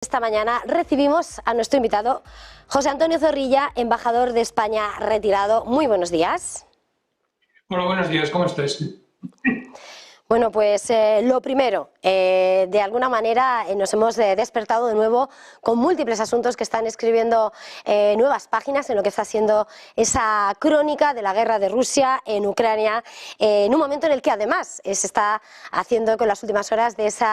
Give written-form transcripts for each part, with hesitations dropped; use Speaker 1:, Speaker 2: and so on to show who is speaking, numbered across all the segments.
Speaker 1: Esta mañana recibimos a nuestro invitado, José Antonio Zorrilla, embajador de España retirado. Muy buenos días.
Speaker 2: Hola, buenos días, ¿cómo estáis?
Speaker 1: Bueno, pues lo primero, de alguna manera nos hemos despertado de nuevo con múltiples asuntos que están escribiendo nuevas páginas en lo que está siendo esa crónica de la guerra de Rusia en Ucrania, en un momento en el que además se está haciendo con las últimas horas de ese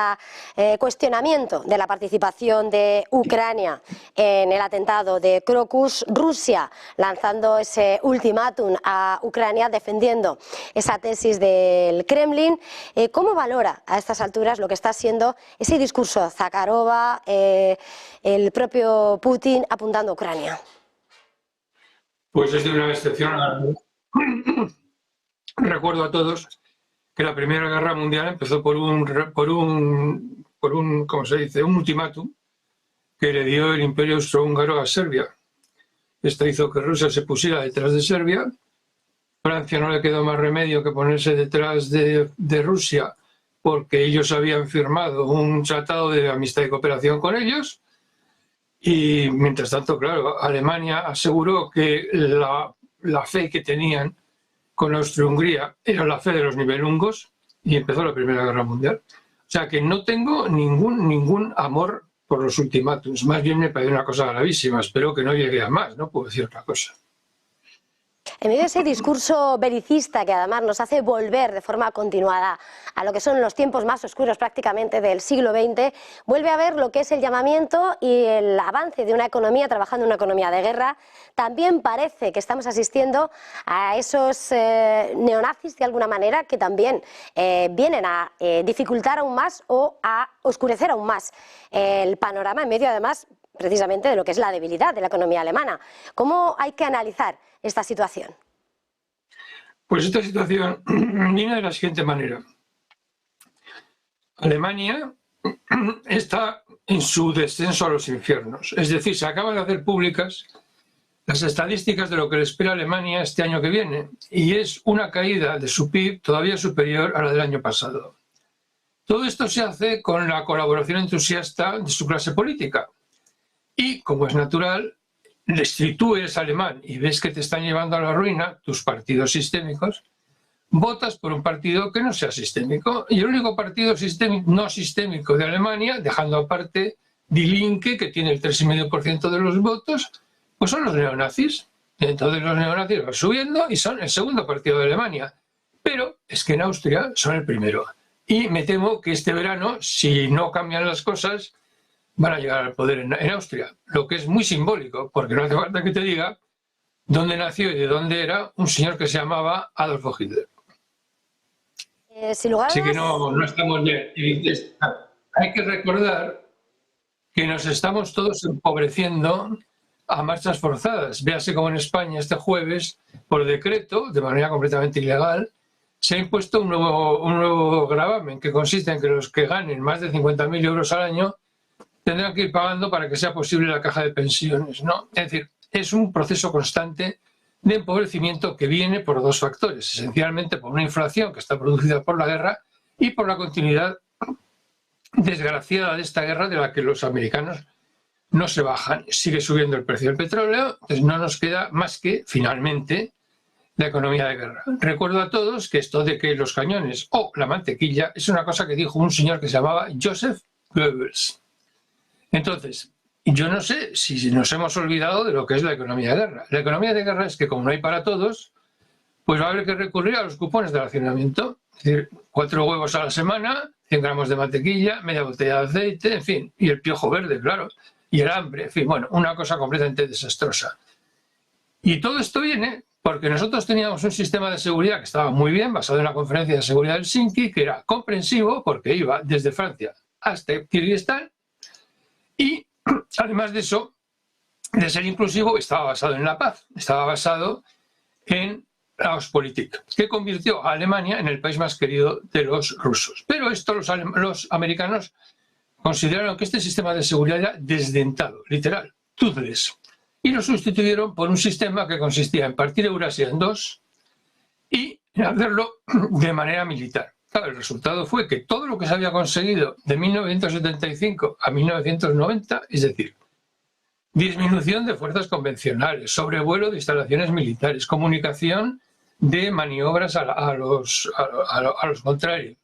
Speaker 1: cuestionamiento de la participación de Ucrania en el atentado de Crocus, Rusia lanzando ese ultimátum a Ucrania defendiendo esa tesis del Kremlin. ¿Cómo valora a estas alturas lo que está siendo ese discurso Zakharova, el propio Putin apuntando a Ucrania?
Speaker 2: Pues es de una excepción. Recuerdo a todos que la Primera Guerra Mundial empezó por un ¿cómo se dice?, un ultimátum que le dio el Imperio Austrohúngaro a Serbia. Esto hizo que Rusia se pusiera detrás de Serbia. Francia no le quedó más remedio que ponerse detrás de Rusia porque ellos habían firmado un tratado de amistad y cooperación con ellos. Y mientras tanto, claro, Alemania aseguró que la fe que tenían con Austria-Hungría era la fe de los nibelungos y empezó la Primera Guerra Mundial. O sea que no tengo ningún amor por los ultimátums. Más bien me parece una cosa gravísima. Espero que no llegue a más, no puedo decir otra cosa.
Speaker 1: En medio de ese discurso belicista que además nos hace volver de forma continuada a lo que son los tiempos más oscuros prácticamente del siglo XX, vuelve a ver lo que es el llamamiento y el avance de una economía trabajando en una economía de guerra. También parece que estamos asistiendo a esos neonazis de alguna manera que también vienen a dificultar aún más o a oscurecer aún más el panorama en medio además precisamente de lo que es la debilidad de la economía alemana. ¿Cómo hay que analizar esta situación?
Speaker 2: Pues esta situación viene de la siguiente manera. Alemania está en su descenso a los infiernos. Es decir, se acaban de hacer públicas las estadísticas de lo que le espera a Alemania este año que viene, y es una caída de su PIB todavía superior a la del año pasado. Todo esto se hace con la colaboración entusiasta de su clase política. Y, como es natural, si tú eres alemán y ves que te están llevando a la ruina tus partidos sistémicos, votas por un partido que no sea sistémico. Y el único partido no sistémico de Alemania, dejando aparte Die Linke, que tiene el 3,5% de los votos, pues son los neonazis. Entonces los neonazis van subiendo y son el segundo partido de Alemania. Pero es que en Austria son el primero. Y me temo que este verano, si no cambian las cosas, van a llegar al poder en Austria, lo que es muy simbólico, porque no hace falta que te diga dónde nació y de dónde era un señor que se llamaba Adolfo Hitler.
Speaker 1: Sin lugar a
Speaker 2: Así que
Speaker 1: dudas,
Speaker 2: no estamos bien. Hay que recordar que nos estamos todos empobreciendo a marchas forzadas. Véase como en España este jueves, por decreto, de manera completamente ilegal, se ha impuesto un nuevo gravamen que consiste en que los que ganen más de 50.000 euros al año tendrán que ir pagando para que sea posible la caja de pensiones, ¿no? Es decir, es un proceso constante de empobrecimiento que viene por dos factores, esencialmente por una inflación que está producida por la guerra y por la continuidad desgraciada de esta guerra de la que los americanos no se bajan. Sigue subiendo el precio del petróleo, entonces no nos queda más que, finalmente, la economía de guerra. Recuerdo a todos que esto de que los cañones o la mantequilla es una cosa que dijo un señor que se llamaba Joseph Goebbels. Entonces, yo no sé si nos hemos olvidado de lo que es la economía de guerra. La economía de guerra es que, como no hay para todos, pues va a haber que recurrir a los cupones de racionamiento. Es decir, 4 huevos a la semana, 100 gramos de mantequilla, media botella de aceite, en fin, y el piojo verde, claro, y el hambre, en fin, bueno, una cosa completamente desastrosa. Y todo esto viene porque nosotros teníamos un sistema de seguridad que estaba muy bien, basado en la Conferencia de Seguridad de Helsinki, que era comprensivo porque iba desde Francia hasta Kirguistán. Y, además de eso, de ser inclusivo, estaba basado en la paz, estaba basado en la Ostpolitik, que convirtió a Alemania en el país más querido de los rusos. Pero esto los americanos consideraron que este sistema de seguridad era desdentado, literal, toothless, y lo sustituyeron por un sistema que consistía en partir Eurasia en dos y hacerlo de manera militar. Claro, el resultado fue que todo lo que se había conseguido de 1975 a 1990, es decir, disminución de fuerzas convencionales, sobrevuelo de instalaciones militares, comunicación de maniobras a los contrarios,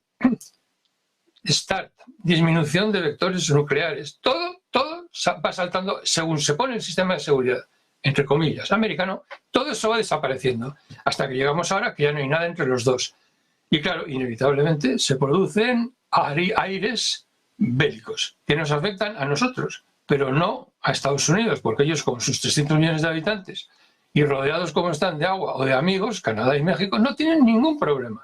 Speaker 2: START, disminución de vectores nucleares, todo va saltando según se pone el sistema de seguridad, entre comillas, americano, todo eso va desapareciendo, hasta que llegamos ahora que ya no hay nada entre los dos. Y claro, inevitablemente se producen aires bélicos que nos afectan a nosotros, pero no a Estados Unidos, porque ellos con sus 300 millones de habitantes y rodeados como están de agua o de amigos, Canadá y México, no tienen ningún problema.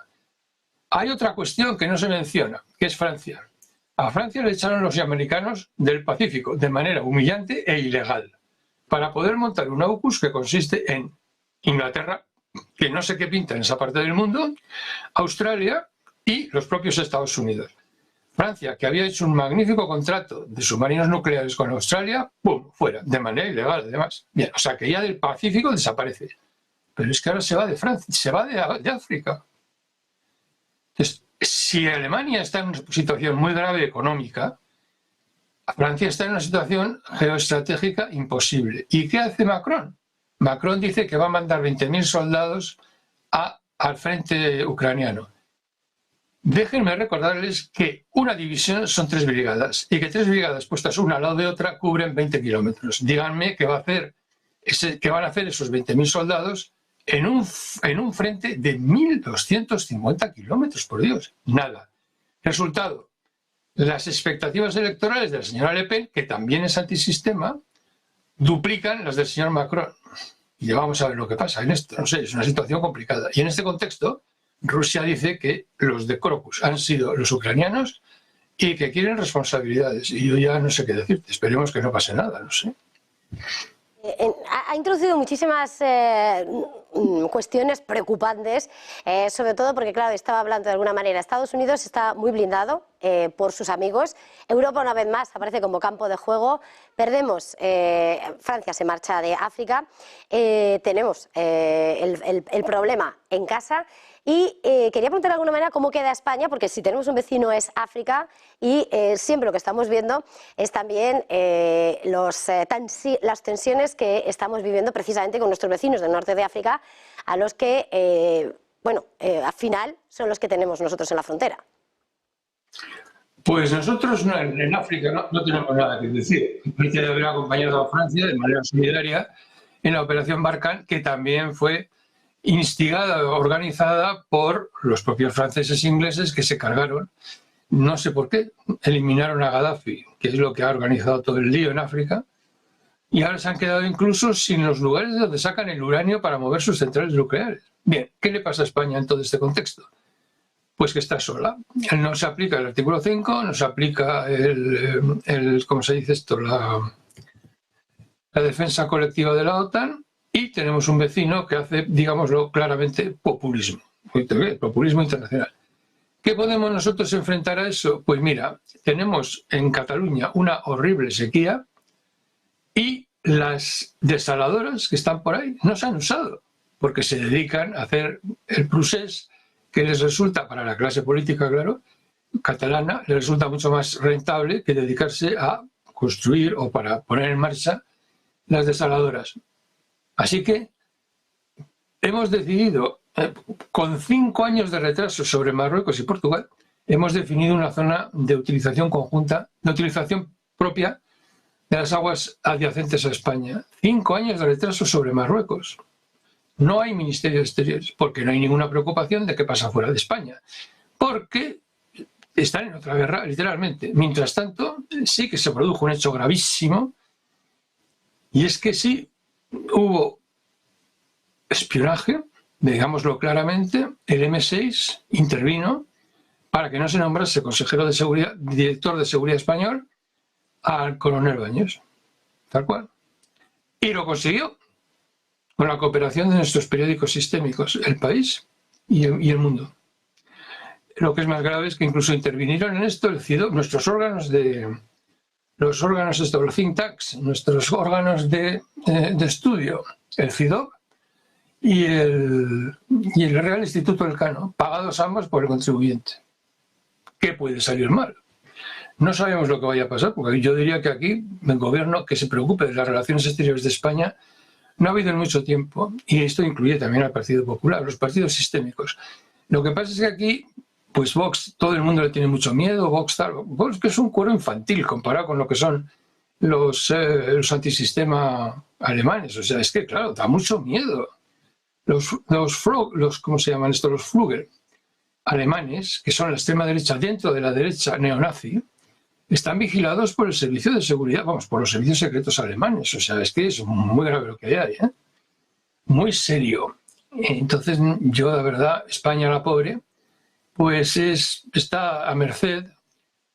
Speaker 2: Hay otra cuestión que no se menciona, que es Francia. A Francia le echaron los americanos del Pacífico de manera humillante e ilegal para poder montar un AUKUS que consiste en Inglaterra, que no sé qué pinta en esa parte del mundo, Australia y los propios Estados Unidos. Francia, que había hecho un magnífico contrato de submarinos nucleares con Australia, ¡pum!, fuera, de manera ilegal además. Bien, o sea que ya del Pacífico desaparece. Pero es que ahora se va de Francia, se va de África. Entonces, si Alemania está en una situación muy grave económica, Francia está en una situación geoestratégica imposible. ¿Y qué hace Macron? Macron dice que va a mandar 20.000 soldados al frente ucraniano. Déjenme recordarles que una división son 3 brigadas y que 3 brigadas puestas una al lado de otra cubren 20 kilómetros. Díganme qué van a hacer esos 20.000 soldados en un frente de 1.250 kilómetros, por Dios. Nada. Resultado, las expectativas electorales de la señora Le Pen, que también es antisistema, duplican las del señor Macron. Y ya vamos a ver lo que pasa en esto. No sé, es una situación complicada. Y en este contexto, Rusia dice que los de Crocus han sido los ucranianos y que quieren responsabilidades. Y yo ya no sé qué decirte. Esperemos que no pase nada, no sé.
Speaker 1: Ha introducido muchísimas cuestiones preocupantes, sobre todo porque, claro, estaba hablando de alguna manera, Estados Unidos está muy blindado por sus amigos, Europa una vez más aparece como campo de juego, perdemos, Francia se marcha de África, tenemos el problema en casa. Y quería preguntar de alguna manera cómo queda España, porque si tenemos un vecino es África y siempre lo que estamos viendo es también las tensiones que estamos viviendo precisamente con nuestros vecinos del norte de África, a los que, al final son los que tenemos nosotros en la frontera.
Speaker 2: Pues nosotros en África no tenemos nada que decir. Francia debe haber acompañado a Francia de manera solidaria en la operación Barkhane, que también fue instigada, organizada por los propios franceses e ingleses que se cargaron, no sé por qué, eliminaron a Gaddafi, que es lo que ha organizado todo el lío en África, y ahora se han quedado incluso sin los lugares de donde sacan el uranio para mover sus centrales nucleares. Bien, ¿qué le pasa a España en todo este contexto? Pues que está sola. No se aplica el artículo 5, no se aplica ¿cómo se dice esto? La defensa colectiva de la OTAN, y tenemos un vecino que hace, digámoslo claramente, populismo internacional. ¿Qué podemos nosotros enfrentar a eso? Pues mira, tenemos en Cataluña una horrible sequía y las desaladoras que están por ahí no se han usado porque se dedican a hacer el procés que les resulta, para la clase política, claro, catalana, les resulta mucho más rentable que dedicarse a construir o para poner en marcha las desaladoras. Así que hemos decidido, con 5 años de retraso sobre Marruecos y Portugal, hemos definido una zona de utilización conjunta, de utilización propia de las aguas adyacentes a España. 5 años de retraso sobre Marruecos. No hay Ministerio de Exteriores, porque no hay ninguna preocupación de qué pasa fuera de España. Porque están en otra guerra, literalmente. Mientras tanto, sí que se produjo un hecho gravísimo, y es que sí hubo espionaje, digámoslo claramente, el M6 intervino para que no se nombrase consejero de seguridad, director de seguridad español, al coronel Baños, tal cual. Y lo consiguió con la cooperación de nuestros periódicos sistémicos, El País y El Mundo. Lo que es más grave es que incluso intervinieron en esto el CIDOB, nuestros órganos los think tanks, nuestros órganos de estudio, el CIDOB y el Real Instituto Elcano, pagados ambos por el contribuyente. ¿qué puede salir mal? No sabemos lo que vaya a pasar, porque yo diría que aquí el gobierno que se preocupe de las relaciones exteriores de España no ha habido en mucho tiempo, y esto incluye también al Partido Popular, los partidos sistémicos. Lo que pasa es que aquí, pues Vox, todo el mundo le tiene mucho miedo, Vox que es un cuero infantil comparado con lo que son los antisistema alemanes. O sea, es que claro, da mucho miedo. ¿Cómo se llaman estos? Los Flügel alemanes, que son la extrema derecha dentro de la derecha neonazi, están vigilados por el servicio de seguridad, vamos, por los servicios secretos alemanes. O sea, es que es muy grave lo que hay, ¿eh? Muy serio. Entonces, yo, de verdad, España la pobre, pues está a merced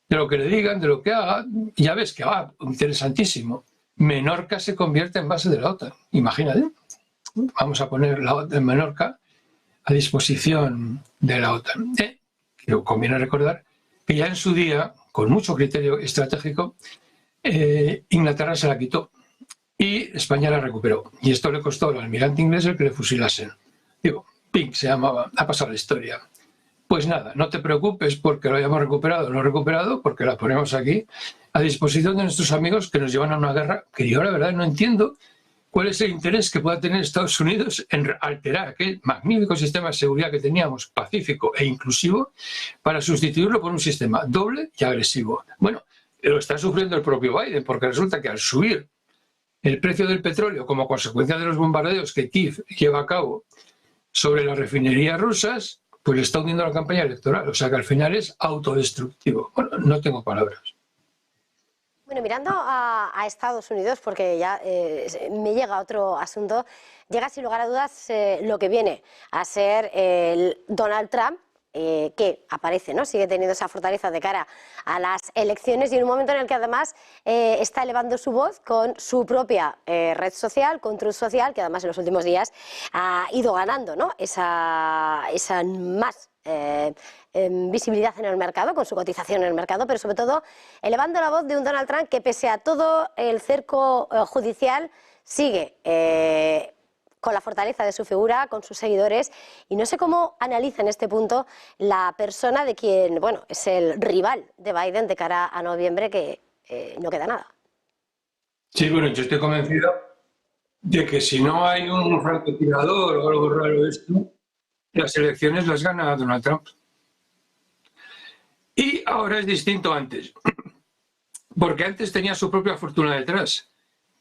Speaker 2: de lo que le digan, de lo que haga. Ya ves que va, interesantísimo. Menorca se convierte en base de la OTAN. Imagínate. Vamos a poner la OTAN en Menorca a disposición de la OTAN. Pero conviene recordar que ya en su día, con mucho criterio estratégico, Inglaterra se la quitó y España la recuperó. Y esto le costó al almirante inglés el que le fusilasen. Digo, Pink se llamaba, ha pasado la historia. Pues nada, no te preocupes porque lo hayamos recuperado o no recuperado, porque la ponemos aquí a disposición de nuestros amigos que nos llevan a una guerra que yo la verdad no entiendo cuál es el interés que pueda tener Estados Unidos en alterar aquel magnífico sistema de seguridad que teníamos, pacífico e inclusivo, para sustituirlo por un sistema doble y agresivo. Bueno, lo está sufriendo el propio Biden, porque resulta que al subir el precio del petróleo como consecuencia de los bombardeos que Kiev lleva a cabo sobre las refinerías rusas, pues le está hundiendo la campaña electoral. O sea que al final es autodestructivo. Bueno, no tengo palabras.
Speaker 1: Bueno, mirando a Estados Unidos, porque ya me llega otro asunto, llega sin lugar a dudas lo que viene a ser el Donald Trump, que aparece, ¿no? Sigue teniendo esa fortaleza de cara a las elecciones y en un momento en el que además está elevando su voz con su propia red social, con Truth Social, que además en los últimos días ha ido ganando, ¿no? esa más visibilidad en el mercado, con su cotización en el mercado, pero sobre todo elevando la voz de un Donald Trump que pese a todo el cerco judicial sigue con la fortaleza de su figura, con sus seguidores, y no sé cómo analiza en este punto la persona de quien, bueno, es el rival de Biden de cara a noviembre, que no queda nada.
Speaker 2: Sí, bueno, yo estoy convencido de que si no hay un francotirador o algo raro de esto, las elecciones las gana Donald Trump. Y ahora es distinto antes, porque antes tenía su propia fortuna detrás.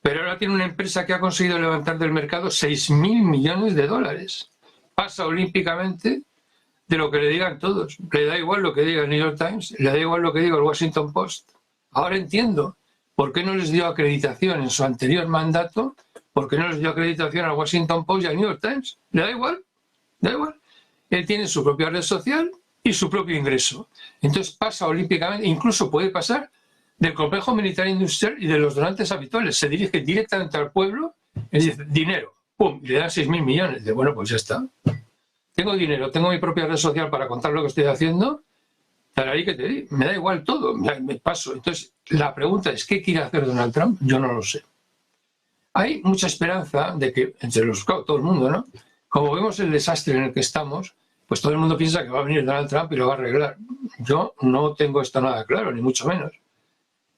Speaker 2: Pero ahora tiene una empresa que ha conseguido levantar del mercado 6.000 millones de dólares. Pasa olímpicamente de lo que le digan todos. Le da igual lo que diga el New York Times, le da igual lo que diga el Washington Post. Ahora entiendo por qué no les dio acreditación en su anterior mandato, por qué no les dio acreditación al Washington Post y al New York Times. Le da igual, da igual. Él tiene su propia red social y su propio ingreso. Entonces pasa olímpicamente, incluso puede pasar del complejo militar industrial y de los donantes habituales. Se dirige directamente al pueblo y dice, dinero, pum, y le dan 6.000 millones. De bueno, pues ya está. Tengo dinero, tengo mi propia red social para contar lo que estoy haciendo, tararí que te di, me da igual todo, me paso. Entonces, la pregunta es, ¿qué quiere hacer Donald Trump? Yo no lo sé. Hay mucha esperanza de que, entre los, claro, todo el mundo, ¿no? Como vemos el desastre en el que estamos, pues todo el mundo piensa que va a venir Donald Trump y lo va a arreglar. Yo no tengo esto nada claro, ni mucho menos.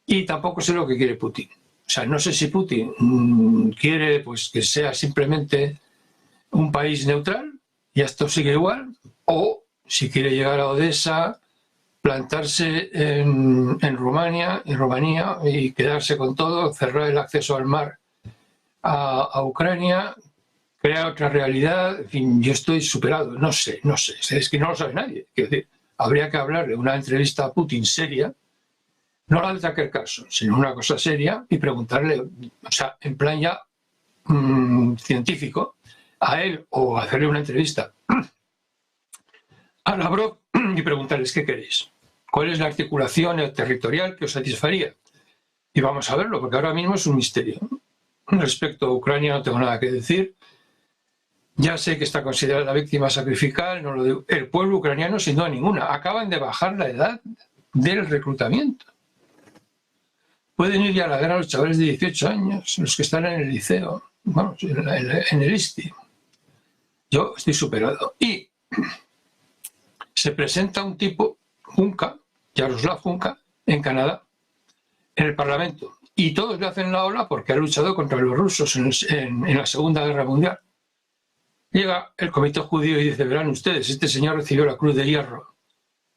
Speaker 2: Y tampoco sé lo que quiere Putin. O sea, no sé si Putin quiere pues, que sea simplemente un país neutral y esto sigue igual, o si quiere llegar a Odessa, plantarse en Rumanía y quedarse con todo, cerrar el acceso al mar a Ucrania, crear otra realidad. En fin, yo estoy superado, no sé, es que no lo sabe nadie. Quiero decir, habría que hablarle una entrevista a Putin seria, no la de Tucker Carlson, sino una cosa seria, y preguntarle, o sea, en plan ya científico, a él, o hacerle una entrevista a Lavrov y preguntarles qué queréis, cuál es la articulación territorial que os satisfaría. Y vamos a verlo, porque ahora mismo es un misterio. Respecto a Ucrania no tengo nada que decir. Ya sé que está considerada la víctima sacrificial, no lo digo. El pueblo ucraniano sin duda ninguna. Acaban de bajar la edad del reclutamiento. Pueden ir ya a la guerra los chavales de 18 años, los que están en el liceo, bueno, en el ISTI. Yo estoy superado. Y se presenta un tipo, Junca, Yaroslav Hunka, en Canadá, en el Parlamento. Y todos le hacen la ola porque ha luchado contra los rusos en la Segunda Guerra Mundial. Llega el comité judío y dice, verán ustedes, este señor recibió la Cruz de Hierro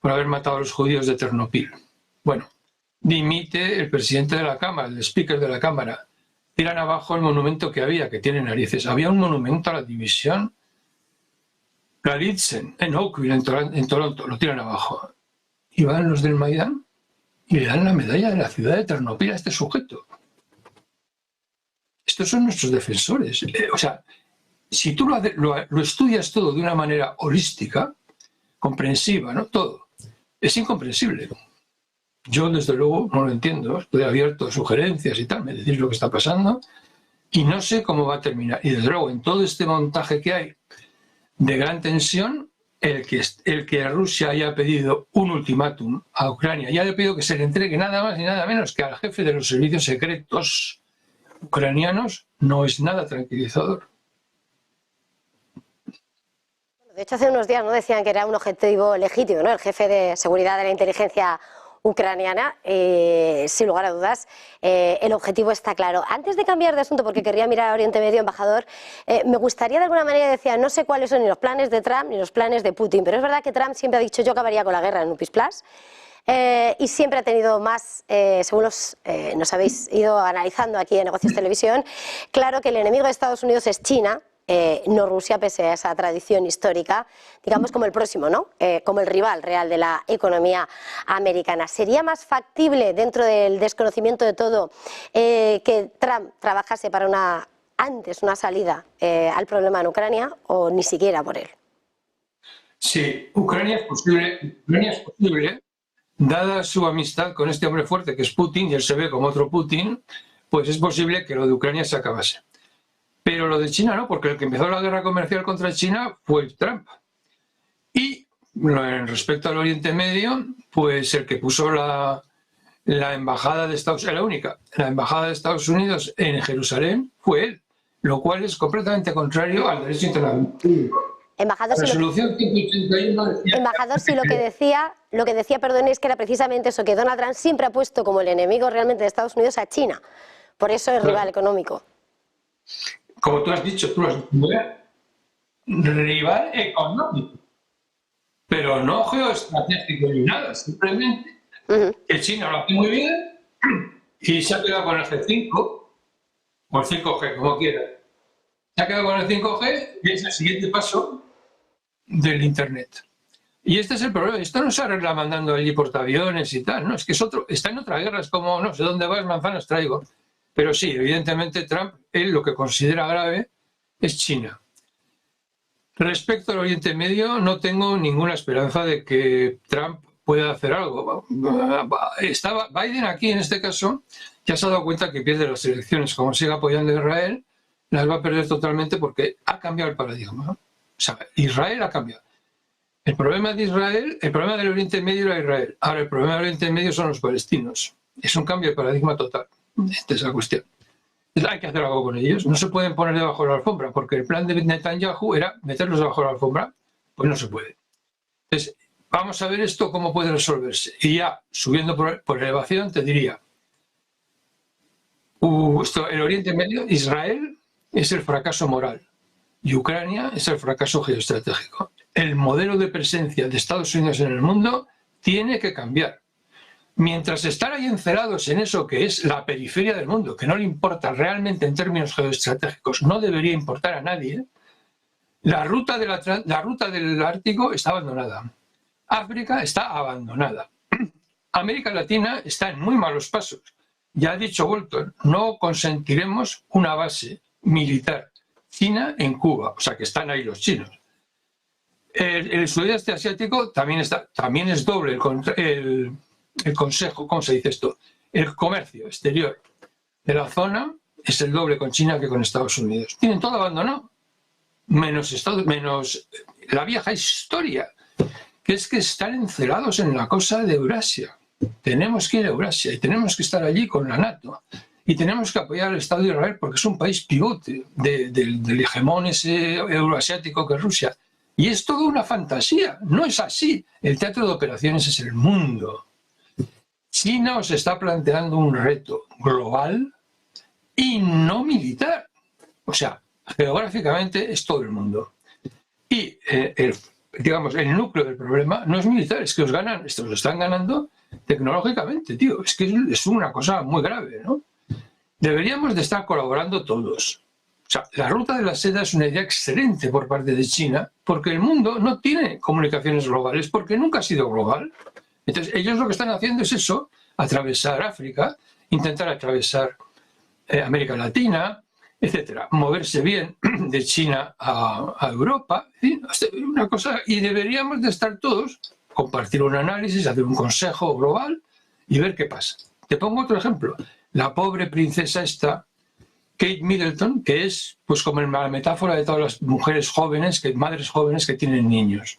Speaker 2: por haber matado a los judíos de Ternopil. Bueno, dimite el presidente de la Cámara, el speaker de la Cámara. Tiran abajo el monumento que había, que tiene narices. Había un monumento a la división Galitzen, en Oakville, en Toronto. Lo tiran abajo. Y van los del Maidán y le dan la medalla de la ciudad de Ternopil a este sujeto. Estos son nuestros defensores. O sea, si tú lo estudias todo de una manera holística, comprensiva, ¿no? Todo, es incomprensible. Yo, desde luego, no lo entiendo. Estoy abierto a sugerencias y tal, me decís lo que está pasando y no sé cómo va a terminar. Y, desde luego, en todo este montaje que hay de gran tensión, el que Rusia haya pedido un ultimátum a Ucrania y haya pedido que se le entregue nada más ni nada menos que al jefe de los servicios secretos ucranianos, no es nada tranquilizador.
Speaker 1: De hecho, hace unos días no decían que era un objetivo legítimo, ¿no? El jefe de seguridad de la inteligencia ucraniana, sin lugar a dudas, el objetivo está claro. Antes de cambiar de asunto, porque querría mirar a Oriente Medio, embajador, me gustaría de alguna manera, decía, no sé cuáles son ni los planes de Trump ni los planes de Putin, pero es verdad que Trump siempre ha dicho yo acabaría con la guerra en un pisplas, y siempre ha tenido más, según nos habéis ido analizando aquí en Negocios Televisión, claro que el enemigo de Estados Unidos es China, no Rusia, pese a esa tradición histórica, digamos como el próximo, ¿no? Como el rival real de la economía americana. ¿Sería más factible, dentro del desconocimiento de todo, que Trump trabajase para antes una salida al problema en Ucrania o ni siquiera por él?
Speaker 2: Sí, Ucrania es posible, dada su amistad con este hombre fuerte que es Putin, y él se ve como otro Putin, pues es posible que lo de Ucrania se acabase. Pero lo de China no, porque el que empezó la guerra comercial contra China fue Trump. Y respecto al Oriente Medio, pues el que puso la embajada de Estados Unidos, la embajada de Estados Unidos en Jerusalén fue él, lo cual es completamente contrario al derecho internacional.
Speaker 1: Embajador,
Speaker 2: la resolución 181 decía...
Speaker 1: Embajador, sí, lo que decía, perdón, es que era precisamente eso, que Donald Trump siempre ha puesto como el enemigo realmente de Estados Unidos a China. Por eso es rival económico.
Speaker 2: Como tú has dicho, rival económico, pero no geoestratégico ni nada, simplemente que China lo hace muy bien y se ha quedado con el G5 o el 5G, como quiera. Se ha quedado con el 5G y es el siguiente paso del Internet. Y este es el problema. Esto no se arregla mandando allí portaaviones y tal, no, es que está en otra guerra, es como, no sé dónde vas, manzanas traigo. Pero sí, evidentemente Trump, él lo que considera grave es China. Respecto al Oriente Medio, no tengo ninguna esperanza de que Trump pueda hacer algo. Estaba Biden aquí, en este caso, ya se ha dado cuenta que pierde las elecciones. Como siga apoyando a Israel, las va a perder totalmente porque ha cambiado el paradigma, ¿no? O sea, Israel ha cambiado. El problema de Israel, el problema del Oriente Medio era Israel. Ahora, el problema del Oriente Medio son los palestinos. Es un cambio de paradigma total. Esta es la cuestión. Hay que hacer algo con ellos. No se pueden poner debajo de la alfombra, porque el plan de Netanyahu era meterlos debajo de la alfombra. Pues no se puede. Entonces, vamos a ver esto cómo puede resolverse. Y ya, subiendo por elevación, te diría, el Oriente Medio, Israel es el fracaso moral y Ucrania es el fracaso geoestratégico. El modelo de presencia de Estados Unidos en el mundo tiene que cambiar. Mientras están ahí encerrados en eso que es la periferia del mundo, que no le importa realmente en términos geoestratégicos, no debería importar a nadie, la ruta del Ártico está abandonada. África está abandonada. América Latina está en muy malos pasos. Ya ha dicho Bolton, no consentiremos una base militar china en Cuba, o sea que están ahí los chinos. El sudeste asiático también es doble el consejo, ¿cómo se dice esto? El comercio exterior de la zona es el doble con China que con Estados Unidos. Tienen todo abandonado, menos la vieja historia, que es que están encerrados en la cosa de Eurasia. Tenemos que ir a Eurasia y tenemos que estar allí con la NATO. Y tenemos que apoyar al Estado de Israel porque es un país pivote del hegemón ese euroasiático que es Rusia. Y es toda una fantasía, no es así. El teatro de operaciones es el mundo. China os está planteando un reto global y no militar. O sea, geográficamente es todo el mundo. Y digamos, el núcleo del problema no es militar, es que os ganan, estos lo están ganando tecnológicamente, tío. Es que es una cosa muy grave, ¿no? Deberíamos de estar colaborando todos. O sea, la ruta de la seda es una idea excelente por parte de China, porque el mundo no tiene comunicaciones globales, porque nunca ha sido global. Entonces, ellos lo que están haciendo es eso, atravesar África, intentar atravesar América Latina, etcétera, moverse bien de China a Europa, ¿sí? Una cosa, y deberíamos de estar todos, compartir un análisis, hacer un consejo global y ver qué pasa. Te pongo otro ejemplo. La pobre princesa esta, Kate Middleton, que es pues como la metáfora de todas las mujeres jóvenes, madres jóvenes que tienen niños.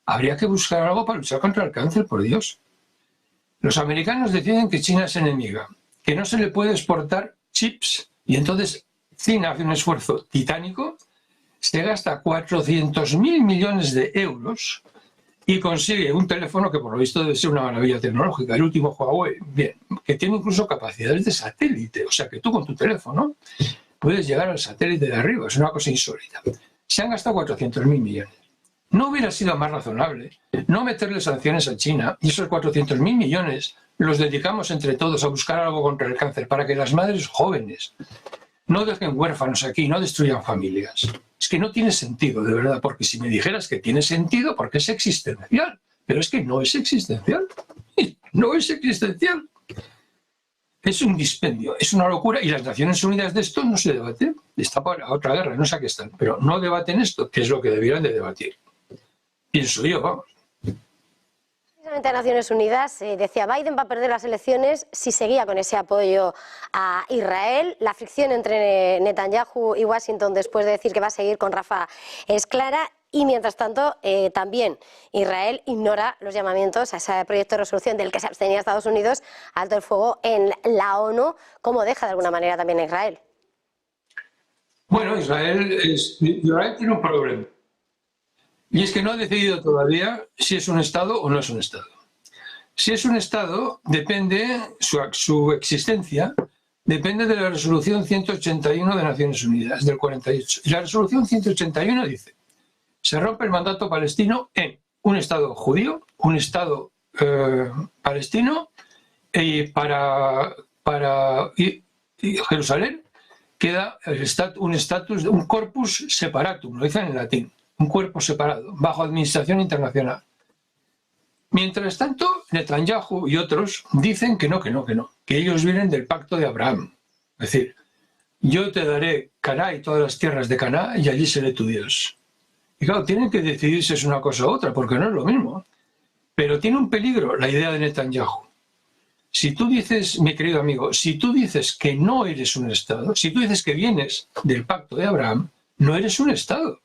Speaker 2: Habría que buscar algo para luchar contra el cáncer, por Dios. Los americanos deciden que China es enemiga, que no se le puede exportar chips, y entonces China hace un esfuerzo titánico, se gasta 400.000 millones de euros y consigue un teléfono que por lo visto debe ser una maravilla tecnológica, el último Huawei, bien, que tiene incluso capacidades de satélite, o sea que tú con tu teléfono puedes llegar al satélite de arriba, es una cosa insólita. Se han gastado 400.000 millones. ¿No hubiera sido más razonable no meterle sanciones a China y esos 400.000 millones los dedicamos entre todos a buscar algo contra el cáncer para que las madres jóvenes no dejen huérfanos aquí, no destruyan familias? Es que no tiene sentido, de verdad, porque si me dijeras que tiene sentido, porque es existencial, pero es que no es existencial, no es existencial. Es un dispendio, es una locura, y las Naciones Unidas de esto no se debaten. Está para otra guerra, no sé a qué están, pero no debaten esto, que es lo que debieran de debatir. Pienso yo, vamos.
Speaker 1: Precisamente a Naciones Unidas decía Biden va a perder las elecciones si seguía con ese apoyo a Israel. La fricción entre Netanyahu y Washington después de decir que va a seguir con Rafah es clara. Y mientras tanto, también Israel ignora los llamamientos a ese proyecto de resolución del que se abstenía Estados Unidos, alto el fuego en la ONU, como deja de alguna manera también a Israel.
Speaker 2: Bueno, Israel tiene un problema. Y es que no ha decidido todavía si es un Estado o no es un Estado. Si es un Estado, depende, su existencia depende de la resolución 181 de Naciones Unidas, del 48. Y la resolución 181 dice: se rompe el mandato palestino en un Estado judío, un Estado palestino, y para Jerusalén queda un corpus separatum, lo dicen en latín, un cuerpo separado, bajo administración internacional. Mientras tanto, Netanyahu y otros dicen que no, que ellos vienen del pacto de Abraham. Es decir, yo te daré Caná y todas las tierras de Caná y allí seré tu Dios. Y claro, tienen que decidir si es una cosa u otra, porque no es lo mismo. Pero tiene un peligro la idea de Netanyahu. Si tú dices, mi querido amigo, si tú dices que no eres un Estado, si tú dices que vienes del pacto de Abraham, no eres un Estado.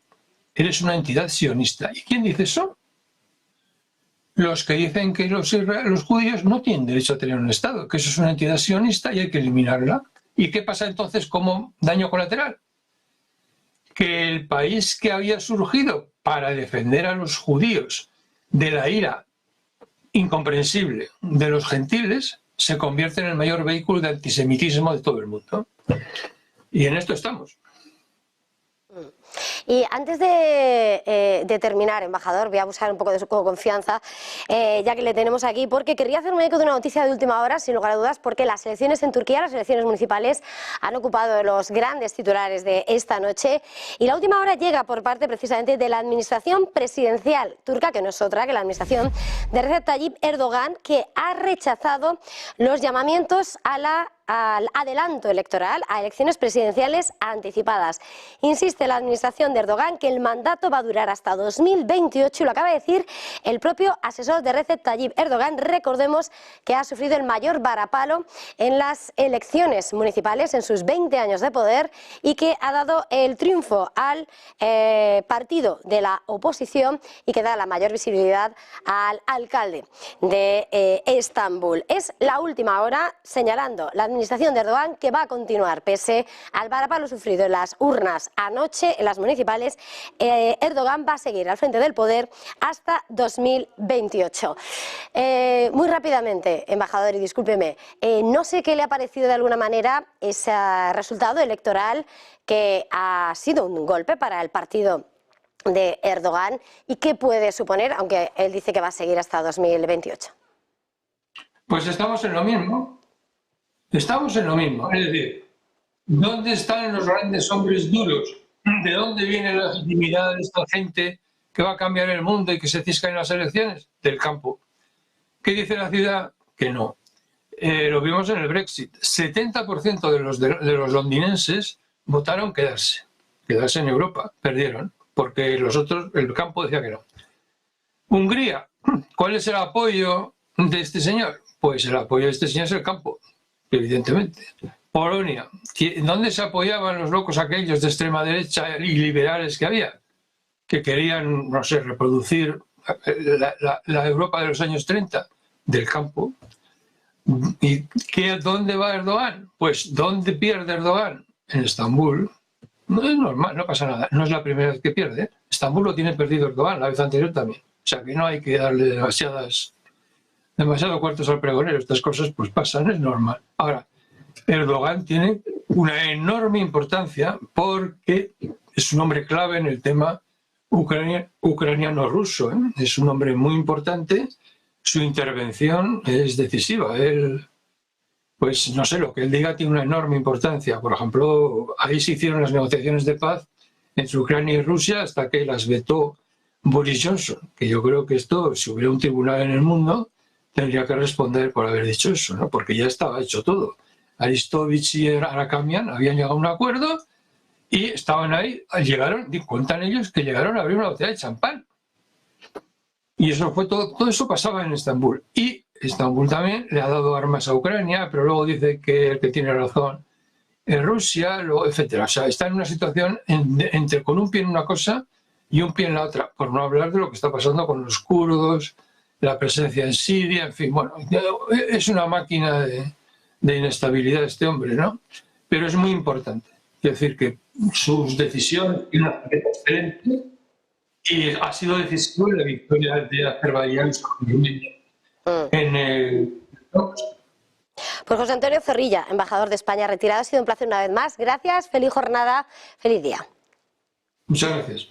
Speaker 2: Eres una entidad sionista. ¿Y quién dice eso? Los que dicen que los judíos no tienen derecho a tener un Estado, que eso es una entidad sionista y hay que eliminarla. ¿Y qué pasa entonces como daño colateral? Que el país que había surgido para defender a los judíos de la ira incomprensible de los gentiles se convierte en el mayor vehículo de antisemitismo de todo el mundo. Y en esto estamos.
Speaker 1: Y antes de terminar, embajador, voy a abusar un poco de su confianza, ya que le tenemos aquí, porque querría hacer un eco de una noticia de última hora, sin lugar a dudas, porque las elecciones en Turquía, las elecciones municipales, han ocupado los grandes titulares de esta noche. Y la última hora llega por parte precisamente de la administración presidencial turca, que no es otra que la administración de Recep Tayyip Erdogan, que ha rechazado los llamamientos al adelanto electoral, a elecciones presidenciales anticipadas. Insiste la administración de Erdogan que el mandato va a durar hasta 2028 y lo acaba de decir el propio asesor de Recep Tayyip Erdogan. Recordemos que ha sufrido el mayor varapalo en las elecciones municipales en sus 20 años de poder y que ha dado el triunfo al partido de la oposición y que da la mayor visibilidad al alcalde de Estambul. Es la última hora, señalando la administración administración de Erdogan, que va a continuar pese al varapalo sufrido en las urnas anoche, en las municipales. Erdogan va a seguir al frente del poder hasta 2028. Muy rápidamente, embajador, y discúlpeme, no sé qué le ha parecido de alguna manera ese resultado electoral que ha sido un golpe para el partido de Erdogan y qué puede suponer, aunque él dice que va a seguir hasta 2028.
Speaker 2: Pues estamos en lo mismo. Estamos en lo mismo. Es decir, ¿dónde están los grandes hombres duros? ¿De dónde viene la legitimidad de esta gente que va a cambiar el mundo y que se cisca en las elecciones? Del campo. ¿Qué dice la ciudad? Que no. Lo vimos en el Brexit. 70% de los londinenses votaron quedarse en Europa. Perdieron, porque los otros, el campo decía que no. Hungría, ¿cuál es el apoyo de este señor? Pues el apoyo de este señor es el campo, evidentemente. Polonia, ¿dónde se apoyaban los locos aquellos de extrema derecha y liberales que había? Que querían, no sé, reproducir la Europa de los años 30, del campo. ¿Y dónde va Erdogan? Pues ¿dónde pierde Erdogan? En Estambul. No es normal, no pasa nada. No es la primera vez que pierde. Estambul lo tiene perdido Erdogan, la vez anterior también. O sea que no hay que darle demasiados cuartos al pregonero. Estas cosas pues pasan, es normal. Ahora, Erdogan tiene una enorme importancia porque es un hombre clave en el tema ucraniano-ruso. Es un hombre muy importante. Su intervención es decisiva. Él, pues no sé, lo que él diga tiene una enorme importancia. Por ejemplo, ahí se hicieron las negociaciones de paz entre Ucrania y Rusia hasta que las vetó Boris Johnson, que yo creo que esto, si hubiera un tribunal en el mundo, tendría que responder por haber dicho eso, ¿no? Porque ya estaba hecho todo. Aristovich y Arakamian habían llegado a un acuerdo y estaban ahí, cuentan ellos que llegaron a abrir una botella de champán. Y eso fue todo eso pasaba en Estambul. Y Estambul también le ha dado armas a Ucrania, pero luego dice que el que tiene razón es Rusia, etcétera. O sea, está en una situación entre con un pie en una cosa y un pie en la otra, por no hablar de lo que está pasando con los kurdos, la presencia en Siria, en fin, bueno, es una máquina de inestabilidad este hombre, ¿no? Pero es muy importante. Quiero decir que sus decisiones tienen una tarjeta excelente y ha sido decisivo en la victoria de Azerbaiyán en el...
Speaker 1: Pues José Antonio Zorrilla, embajador de España retirado, ha sido un placer una vez más. Gracias, feliz jornada, feliz día.
Speaker 2: Muchas gracias.